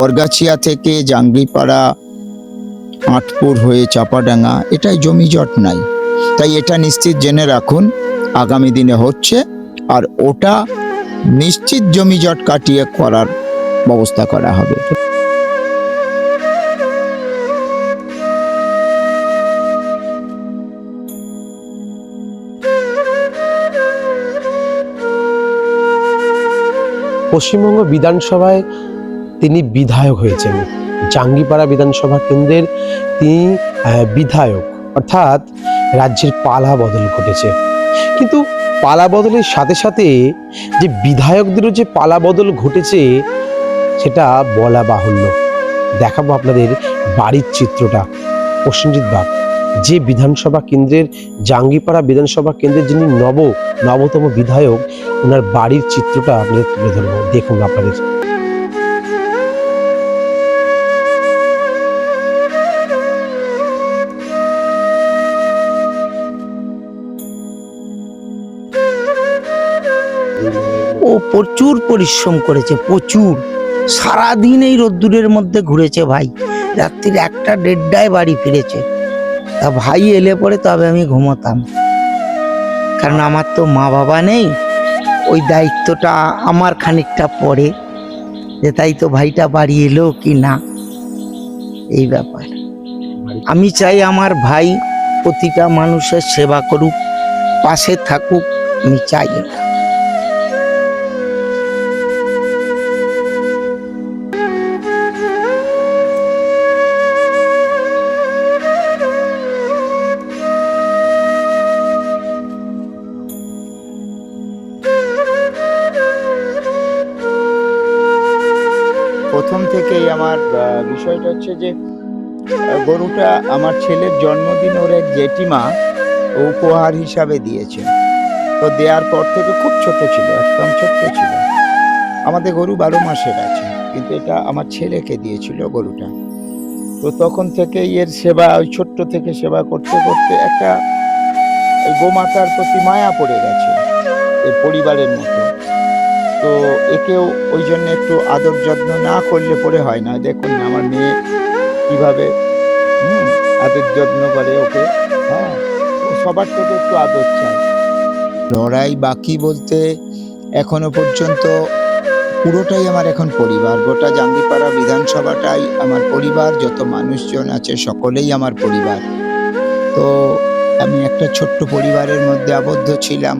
বরগাছিয়া থেকে জাঙ্গিপাড়া, আটপুর হয়ে চাপাডাঙ্গা, এটাই জমিজট নাই। তাই এটা নিশ্চিত জেনে রাখুন আগামী দিনে হচ্ছে, আর ওটা নিশ্চিত জমিজট কাটিয়ে করার ব্যবস্থা করা হবে। পশ্চিমবঙ্গ বিধানসভায় তিনি বিধায়ক হয়েছেন, জাঙ্গিপাড়া বিধানসভা কেন্দ্রের তিনি বিধায়ক, অর্থাৎ রাজ্যের পালা বদল ঘটেছে। কিন্তু পালা বদলের সাথে সাথে যে বিধায়কদেরও যে পালা বদল ঘটেছে সেটা বলা বাহুল্য। দেখাবো আপনাদের বাড়ির চিত্রটা। প্রসেনজিৎ বাগ, যে বিধানসভা কেন্দ্রের, জাঙ্গিপাড়া বিধানসভা কেন্দ্রের যিনি নবতম বিধায়ক, ওনার বাড়ির চিত্রটা আপনাদের তুলে ধরবো। দেখুন আপনাদের। ও প্রচুর পরিশ্রম করেছে, প্রচুর। সারাদিন এই রোদ্দুরের মধ্যে ঘুরেছে ভাই, রাত্রির 1টা-1:30টায় বাড়ি ফিরেছে। তা ভাই এলে পরে তবে আমি ঘুমোতাম, কারণ আমার তো মা বাবা নেই, ওই দায়িত্বটা আমার খানিকটা পড়ে, যে তাই তো ভাইটা বাড়ি এলো কি না, এই ব্যাপার। আমি চাই আমার ভাই প্রতিটা মানুষের সেবা করুক, পাশে থাকুক, আমি চাই এটা। প্রথম থেকেই আমার বিষয়টা হচ্ছে যে গরুটা আমার ছেলের জন্মদিন ওর এক জেঠিমা উপহার হিসাবে দিয়েছে। তো দেওয়ার পর থেকে খুব ছোট ছিল, একদম ছোট্ট ছিল। আমাদের গরু 12 মাসের আছে, কিন্তু এটা আমার ছেলেকে দিয়েছিল গরুটা। তো তখন থেকে এর সেবা, ওই ছোট্ট থেকে সেবা করতে করতে একটা এই গোমাতার প্রতি মায়া পড়ে গেছে এই পরিবারের মতো। তো একেও ওই জন্য একটু আদর যত্ন না করলে পরে হয় না। দেখুন না আমার মেয়ে কিভাবে আদর যত্ন করে ওকে। হ্যাঁ, ও সবার থেকে একটু আদর চায়। লড়াই বাকি বলতে এখনো পর্যন্ত পুরোটাই আমার এখন পরিবার। গোটা জাঙ্গিপাড়া বিধানসভাটাই আমার পরিবার, যত মানুষজন আছে সকলেই আমার পরিবার। তো আমি একটা ছোট্ট পরিবারের মধ্যে আবদ্ধ ছিলাম,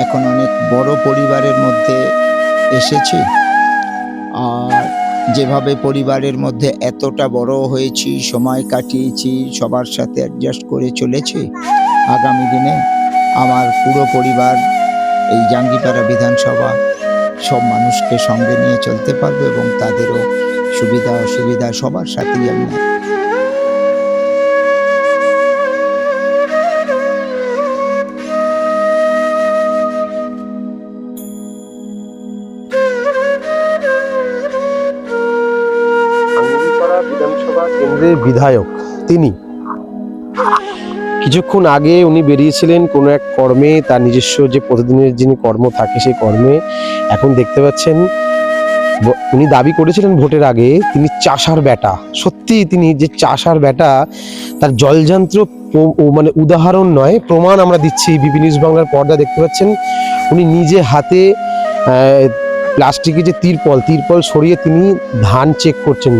এখন অনেক বড় পরিবারের মধ্যে এসেছি। আর যেভাবে পরিবারের মধ্যে এতটা বড় হয়েছি, সময় কাটিয়েছি, সবার সাথে অ্যাডজাস্ট করে চলেছি, আগামী দিনে আমার পুরো পরিবার এই জাঙ্গিপাড়া বিধানসভা সব মানুষকে সঙ্গে নিয়ে চলতে পারবো এবং তাদেরও সুবিধা অসুবিধা সবার সাথেই আমি বিধানসভা কেন্দ্রের বিধায়ক তিনি। কিছুক্ষণ আগে উনি বেরিয়েছিলেন কোনো এক কর্মে, তার নিজস্ব যে প্রতিদিনের যিনি কর্ম থাকে সেই কর্মে। এখন দেখতে পাচ্ছেন উনি দাবি করেছিলেন ভোটের আগে তিনি চাষার বেটা। সত্যি তিনি যে চাষার বেটা তার জলযন্ত্র মানে উদাহরণ নয়, প্রমাণ আমরা দিচ্ছি। বিপি নিউজ বাংলার পর্দা দেখতে পাচ্ছেন উনি নিজে হাতে প্লাস্টিকের যে তিরপল সরিয়ে তিনি ধান চেক করছেন।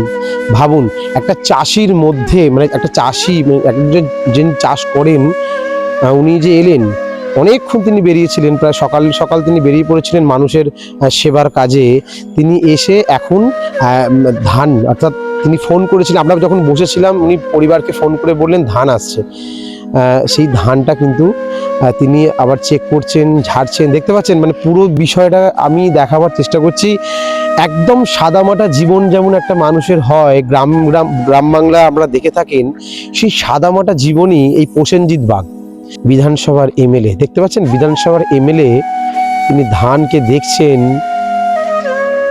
ভাবুন, একটা চাষির মধ্যে, মানে একটা চাষি, একজন যিনি চাষ করেন, উনি যে এলেন, অনেকক্ষণ তিনি বেরিয়েছিলেন, প্রায় সকাল সকাল তিনি বেরিয়ে পড়েছিলেন মানুষের সেবার কাজে। তিনি এসে এখন ধান, অর্থাৎ তিনি ফোন করেছিলেন, আমরা যখন বসেছিলাম উনি পরিবারকে ফোন করে বললেন ধান আসছে। সেই ধানটা কিন্তু তিনি আবার চেক করছেন, ঝাড়ছেন। দেখতে পাচ্ছেন, মানে পুরো বিষয়টা আমি দেখাবার চেষ্টা করছি। একদম সাদামাটা জীবন যেমন একটা মানুষের হয়, গ্রাম বাংলা আমরা দেখে থাকেন, সেই সাদামাটা জীবনই এই প্রসেনজিৎ বাগ, বিধানসভার এমএলএ। দেখতে পাচ্ছেন বিধানসভার এমএলএ, তিনি ধানকে দেখছেন,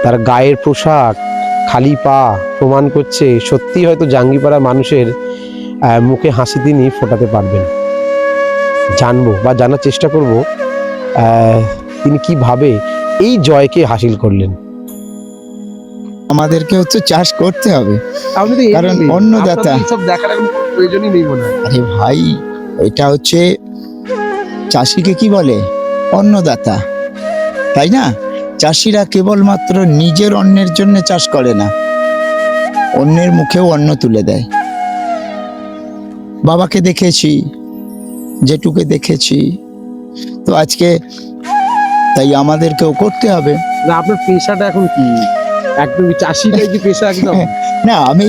তার গায়ের পোশাক, খালি পা প্রমাণ করছে সত্যি হয়তো জাঙ্গিপাড়া মানুষের মুখে হাসি তিনি ফোটাতে পারবেন। জানবো বা জানার চেষ্টা করব তিনি কিভাবে এই জয়কে হাসিল করলেন। আমাদেরকেও তো চাষ করতে হবে। আপনি তো কারণ এমএলএ, অন্নদাতা। আপনাদের এইসব দেখার এখন কোনো প্রয়োজনই নেই মনে হয়। আরে ভাই, এটা হচ্ছে চাষিকে কি বলে? অন্নদাতা, তাই না? চাষিরা কেবলমাত্র নিজের অন্নের জন্য চাষ করে না, অন্যের মুখেও অন্ন তুলে দেয়। বাবাকে দেখেছি, জেঠুকে দেখেছি, তো আজকে তাই আমাদেরকেও করতে হবে। না আপনার পেশাটা এখন কি? একদম চাষিটাই কি পেশা একদম? না, আমি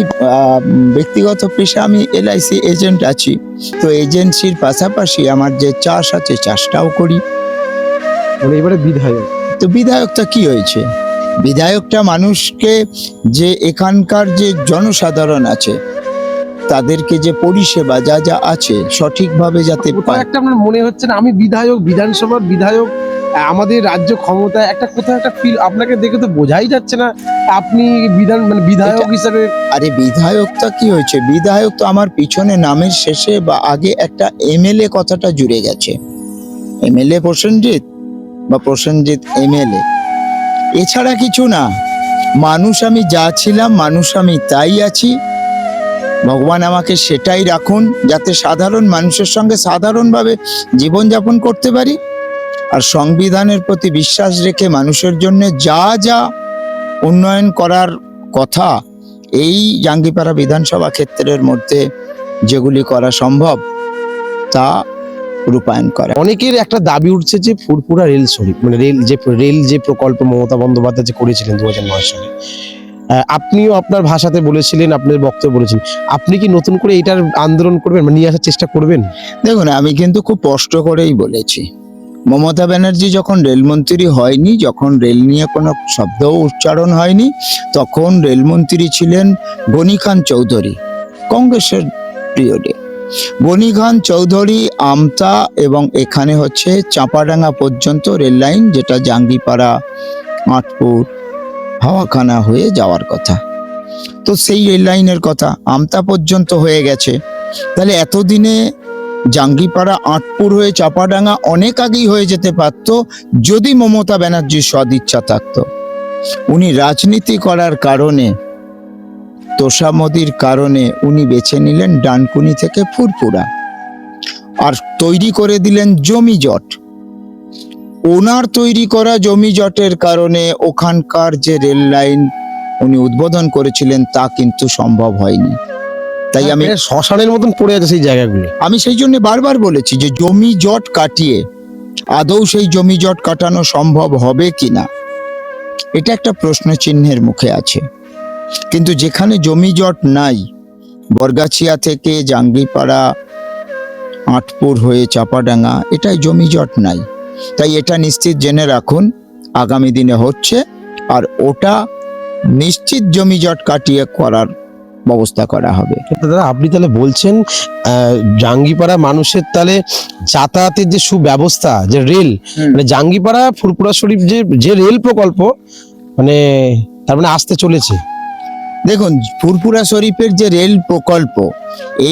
ব্যক্তিগত পেশা আমি এলআইসি এজেন্ট আছি, তো এজেন্সির পাশাপাশি আমার যে চাষ আছে চাষটাও করি। মানে এবারে বিধায়ক, তো বিধায়কটা কি হয়েছে? বিধায়কটা মানুষকে, যে এখানকার যে জনসাধারণ আছে তাদেরকে যে পরিষেবা যা যা আছে সঠিকভাবে যাতে কোথাও পায়। একটা আপনার মনে হচ্ছে না আমি বিধায়ক, বিধানসভার বিধায়ক, আমাদের রাজ্য ক্ষমতায় একটা কোথাও একটা ফিল, আপনাকে দেখে তো বোঝাই যাচ্ছে না আপনি বিধায়ক হিসেবে। আরে বিধায়কটা কি হয়েছে? বিধায়ক তো আমার পিছনে নামের শেষে বা আগে একটা এমএলএ কথাটা জুড়ে গেছে। এমএলএ প্রসেনজিৎ বা প্রসেনজিৎ এমএলএ, এছাড়া কিছু না। মানুষ আমি যা ছিলাম, মানুষ আমি তাই আছি। ভগবান আমাকে সেটাই রাখুন, যাতে সাধারণ মানুষের সঙ্গে সাধারণভাবে জীবনযাপন করতে পারি, আর সংবিধানের প্রতি বিশ্বাস রেখে মানুষের জন্য যা যা উন্নয়ন করার কথা এই জাঙ্গিপাড়া বিধানসভা ক্ষেত্রের মধ্যে যেগুলি করা সম্ভব তা রূপায়ণ করা। অনেকের একটা দাবি উঠছে যে ফুরফুরা রেল শরীফ, মানে রেল যে প্রকল্প মমতা বন্দ্যোপাধ্যায় যে করেছিলেন 2009 সালে, আপনিও আপনার ভাষাতে বলেছিলেন, আপনার বক্তব্য বলেছেন, আপনি কি নতুন করে এটার আন্দোলন করবেন, মানে নিয়ে আসার চেষ্টা করবেন? দেখুন, আমি কিন্তু খুব স্পষ্ট করেই বলেছি, মমতা ব্যানার্জি যখন রেলমন্ত্রী হয়নি, যখন রেল নিয়ে কোনো শব্দও উচ্চারণ হয়নি, তখন রেলমন্ত্রী ছিলেন গনি খান চৌধুরী, কংগ্রেসের পিরিয়ডে। গনি খান চৌধুরী আমতা এবং এখানে হচ্ছে চাঁপাডাঙ্গা পর্যন্ত রেল লাইন, যেটা জাঙ্গিপাড়া, আটপুর, হাওয়াখানা হয়ে যাওয়ার কথা, তো সেই রেল লাইনের কথা আমতা পর্যন্ত হয়ে গেছে। তাহলে এতদিনে জাঙ্গিপাড়া, আটপুর হয়ে চাঁপাডাঙ্গা অনেক আগেই হয়ে যেতে পারত, যদি মমতা ব্যানার্জির সদিচ্ছা থাকতো। উনি রাজনীতি করার কারণে, তোষামদির কারণে উনি বেছে নিলেন ডানকুনি থেকে ফুরফুরা, আর তৈরি করে দিলেন জমি জট। ওনার তৈরি করা জমি জটের কারণে ওখানকার যে রেল লাইন উনি উদ্বোধন করেছিলেন তা কিন্তু সম্ভব হয়নি। তাই আমি শ্মশানের মতন পড়ে আছে সেই জায়গাগুলো। আমি সেই জন্য বারবার বলেছি যে জমি জট কাটিয়ে আদৌ সেই জমি জট কাটানো সম্ভব হবে কিনা, এটা একটা প্রশ্ন চিহ্নের মুখে আছে। কিন্তু যেখানে জমি জট নাই, বরগাছিয়া থেকে জাঙ্গিপাড়া, আটপুর হয়ে চাঁপাডাঙ্গা, এটাই জমি জট নাই। তাই এটা নিশ্চিত জেনে রাখুন আগামী দিনে হচ্ছে, আর ওটা নিশ্চিত জমি জট কাটিয়ে করার ব্যবস্থা করা হবে। দাদা আপনি তাহলে বলছেন জাঙ্গিপাড়া মানুষের তাহলে যাতায়াতের যে সুব্যবস্থা, যে রেল, মানে জাঙ্গিপাড়া ফুরফুরা শরীফ যে রেল প্রকল্প, মানে তার মানে আসতে চলেছে। দেখুন, ফুরফুরা শরীফের যে রেল প্রকল্প,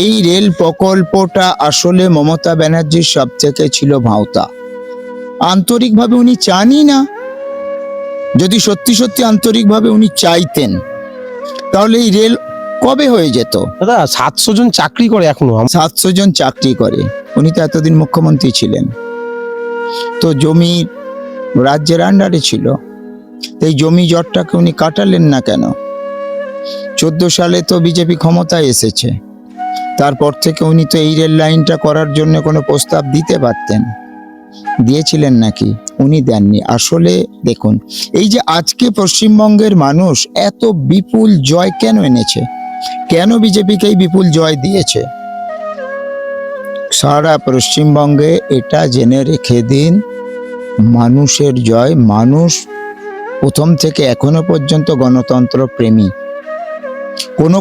এই রেল প্রকল্পটা আসলে মমতা ব্যানার্জির সব থেকে ছিল ভাওতা। আন্তরিকভাবে উনি চানই না। যদি সত্যি সত্যি আন্তরিকভাবে উনি চাইতেন তাহলে এই রেল কবে হয়ে যেত। দাদা 700 জন চাকরি করে এখনো। 700 জন চাকরি করে, উনি তো এতদিন মুখ্যমন্ত্রী ছিলেন, তো জমি রাজ্যের আন্ডারে ছিল, এই জমি জটটাকে উনি কাটালেন না কেন? 14 সালে তো বিজেপি ক্ষমতায় এসেছে, তারপর থেকে উনি তো এই রেল লাইনটা করার জন্য কোনো প্রস্তাব দিতে পারতেন, দিয়েছিলেন নাকি? উনি দেননি। আসলে দেখুন, এই যে আজকে পশ্চিমবঙ্গের মানুষ এত বিপুল জয় কেন এনেছে, কেন বিজেপিকে এই বিপুল জয় দিয়েছে, সারা পশ্চিমবঙ্গে এটা জেনে রেখে দিন, মানুষের জয়। মানুষ প্রথম থেকে এখনো পর্যন্ত গণতন্ত্র প্রেমী।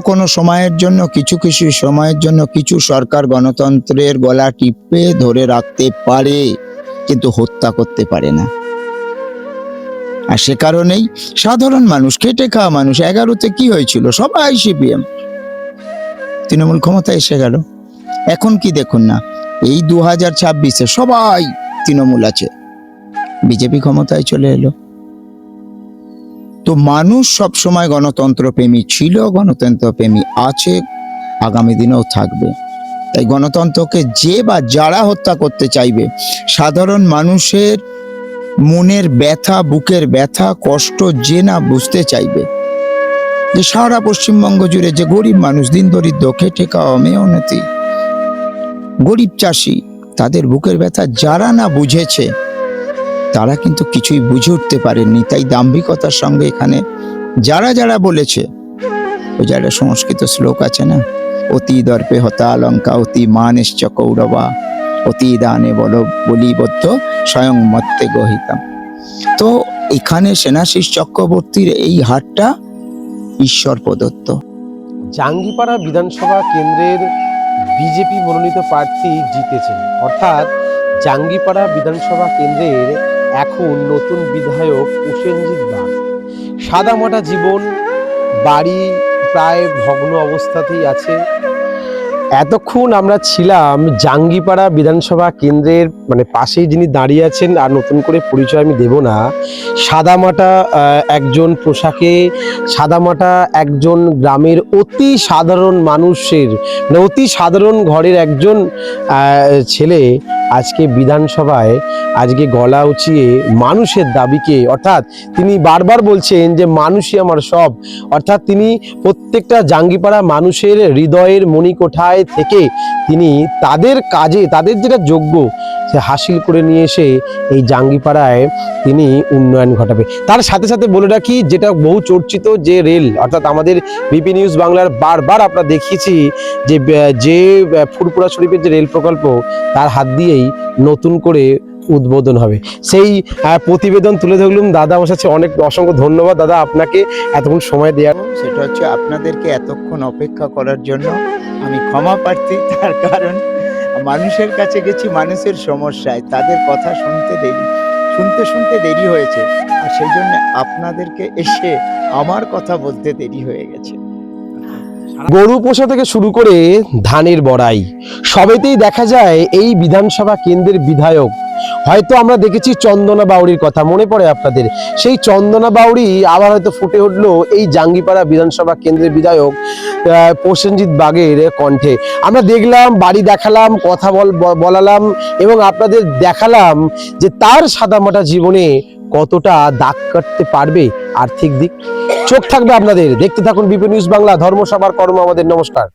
কোনো সময়ের জন্য, কিছু সময়ের জন্য কিছু সরকার গণতন্ত্রের গলা টিপে ধরে রাখতে পারে, কিন্তু হত্যা করতে পারে না। আর সে কারণেই সাধারণ মানুষ, খেটে খাওয়া মানুষ, 11তে কি হয়েছিল? সবাই সিপিএম, তৃণমূল ক্ষমতায় এসে গেল। এখন কি দেখুন না, এই 2026-এ সবাই তৃণমূল আছে, বিজেপি ক্ষমতায় চলে এলো। তো মানুষ সবসময় গণতন্ত্রপ্রেমী ছিল, গণতন্ত্রপ্রেমী আছে, আগামী দিনেও থাকবে। তাই গণতন্ত্রকে যে বা যারা হত্যা করতে চাইবে, সাধারণ মানুষের মনের ব্যথা, বুকের ব্যথা, কষ্ট যে না বুঝতে চাইবে, যে সারা পশ্চিমবঙ্গ জুড়ে যে গরিব মানুষ, দিন দরিদ্র, খেটে খাওয়া মেহনতি গরিব চাষি, তাদের বুকের ব্যথা যারা না বুঝেছে তারা কিন্তু কিছুই বুঝে উঠতে পারেননি। তাই দাম্ভিকতার সঙ্গে এখানে যারা যারা বলেছে, ওই যারা সংস্কৃত শ্লোক আছে না, অতি দর্পে হতা লঙ্কা, অতি মানেশ্চ কৌরবা, অতি দানে বলিবদ্ধ স্বয়ং মত্তে গহিতাম। তো এখানে সেনাশিস চক্রবর্তীর এই হারটা ঈশ্বর প্রদত্ত। জাঙ্গিপাড়া বিধানসভা কেন্দ্রের বিজেপি মনোনীত প্রার্থী জিতেছেন, অর্থাৎ জাঙ্গিপাড়া বিধানসভা কেন্দ্রের এখন নতুন বিধায়ক প্রসেনজিৎ বাগ। সাদামাটা জীবন, বাড়ি প্রায় ভগ্ন অবস্থাতেই আছে। এতক্ষণ আমরা ছিলাম জাঙ্গিপাড়া বিধানসভা কেন্দ্রের পাশেই যিনি দাঁড়িয়ে আছেন, আর নতুন করে পরিচয় আমি দেব না। সাদামাটা একজন পোশাকে, সাদামাটা একজন গ্রামের অতি সাধারণ মানুষের অতি সাধারণ ঘরের একজন ছেলে আজকে বিধানসভায় আজকে গলা উঁচিয়ে মানুষের দাবিকে, অর্থাৎ তিনি বারবার বলছেন যে মানুষই আমার সব, অর্থাৎ তিনি প্রত্যেকটা জাঙ্গিপাড়া মানুষের হৃদয়ের মণিকোঠায় থেকে তিনি তাদের কাজে, তাদের যেটা যোগ্য সে হাসিল করে নিয়ে এসে এই জাঙ্গিপাড়ায় তিনি উন্নয়ন ঘটাবে। তার সাথে সাথে বলে রাখি, যেটা বহু চর্চিত যে রেল, অর্থাৎ আমাদের বিপি নিউজ বাংলার বারবার আমরা দেখিয়েছি যে ফুরপুরা শরীফের যে রেল প্রকল্প, তার হাত দিয়েই নতুন করে উদ্বোধন হবে। সেই প্রতিবেদন তুলে ধরলাম। দাদা আমার সাথে অসংখ্য ধন্যবাদ দাদা আপনাকে এতক্ষণ সময় দেওয়ার। সেটা হচ্ছে আপনাদেরকে এতক্ষণ অপেক্ষা করার জন্য আমি ক্ষমা প্রার্থী। তার কারণ মানুষের কাছে গেছি, মানুষের সমস্যায়, তাদের কথা শুনতে দেরি হয়েছে, আর সেই জন্য আপনাদেরকে এসে আমার কথা বলতে দেরি হয়ে গেছে। গরু পোষা থেকে শুরু করে ধানের বড়াই সবেতেই দেখা যায় এই বিধানসভা কেন্দ্রের বিধায়ক। হয়তো আমরা দেখেছি চন্দনা বাউরির কথা, মনে পড়ে আপনাদের? সেই চন্দনা বাউরি আবার হয়তো ফুটে উঠলো এই জাঙ্গিপাড়া বিধানসভা কেন্দ্রের বিধায়ক প্রসেনজিৎ বাগের কণ্ঠে। আমরা দেখলাম, বাড়ি দেখালাম, কথা বলালাম এবং আপনাদের দেখালাম যে তার সাদামাটা জীবনে কতটা দাগ কাটতে পারবে আর্থিক দিক। চোখ থাকবে আপনাদের, দেখতে থাকুন বিপি নিউজ বাংলা, ধর্ম সবার কর্ম আমাদের। নমস্কার।